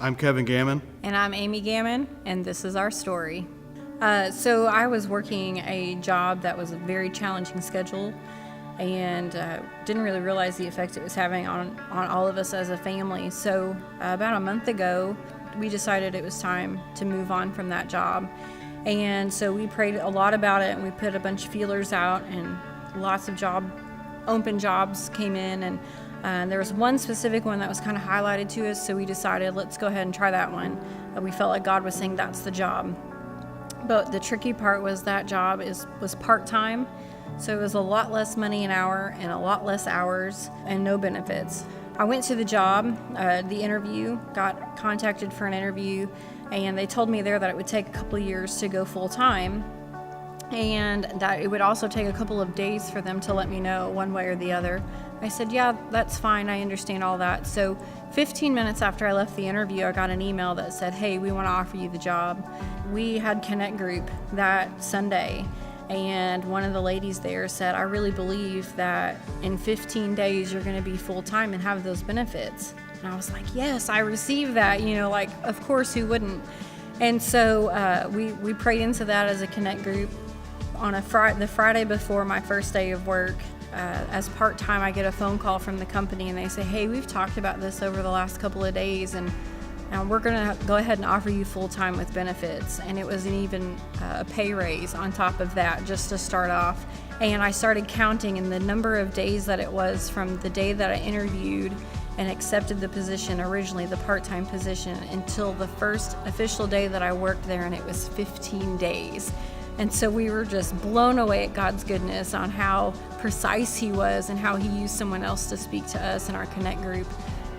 I'm Kevin Gammon. And I'm Amy Gammon, and this is our story. So I was working a job that was a very challenging schedule, and didn't really realize the effect it was having on all of us as a family. So about a month ago, we decided it was time to move on from that job. And so we prayed a lot about it, and we put a bunch of feelers out, and lots of open jobs came in, and there was one specific one that was kind of highlighted to us, so we decided, let's go ahead and try that one. We felt like God was saying that's the job. But the tricky part was that job was part-time, so it was a lot less money an hour and a lot less hours and no benefits. I went to the job, the interview, got contacted for an interview, and they told me there that it would take a couple of years to go full-time, and that it would also take a couple of days for them to let me know one way or the other. I said, yeah, that's fine, I understand all that. So 15 minutes after I left the interview, I got an email that said, hey, we want to offer you the job. We had Connect Group that Sunday, and one of the ladies there said, I really believe that in 15 days you're going to be full-time and have those benefits. And I was like, yes, I received that, like, of course, who wouldn't? And so we prayed into that as a Connect Group. On the Friday before my first day of work, as part-time, I get a phone call from the company, and they say, hey, we've talked about this over the last couple of days, and we're going to go ahead and offer you full-time with benefits. And it was even a pay raise on top of that, just to start off. And I started counting, and the number of days that it was from the day that I interviewed and accepted the position, originally the part-time position, until the first official day that I worked there, and it was 15 days. And so we were just blown away at God's goodness on how precise He was and how He used someone else to speak to us in our Connect Group.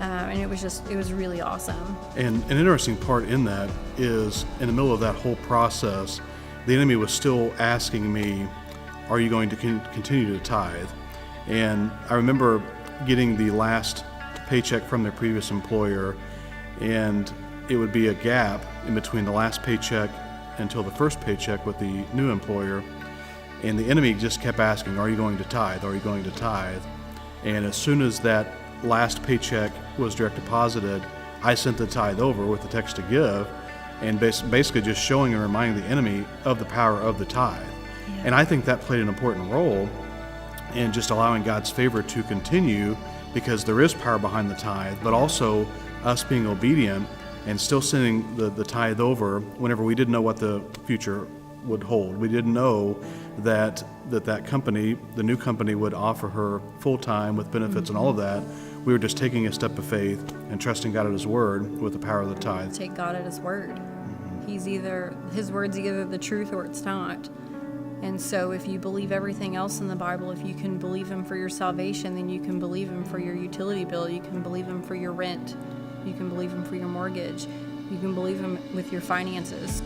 And it was really awesome. And an interesting part in that is, in the middle of that whole process, the enemy was still asking me, are you going to continue to tithe? And I remember getting the last paycheck from their previous employer, and it would be a gap in between the last paycheck until the first paycheck with the new employer, and the enemy just kept asking, are you going to tithe? Are you going to tithe? And as soon as that last paycheck was direct deposited, I sent the tithe over with the text to give, and basically just showing and reminding the enemy of the power of the tithe. Yeah. And I think that played an important role in just allowing God's favor to continue, because there is power behind the tithe, but also us being obedient and still sending the tithe over whenever we didn't know what the future would hold. We didn't know that company, the new company, would offer her full-time with benefits and all of that. We were just taking a step of faith and trusting God at His word with the power of the tithe. Take God at His word. His word's either the truth or it's not. And so if you believe everything else in the Bible, if you can believe Him for your salvation, then you can believe Him for your utility bill, you can believe Him for your rent, you can believe Him for your mortgage, you can believe Him with your finances.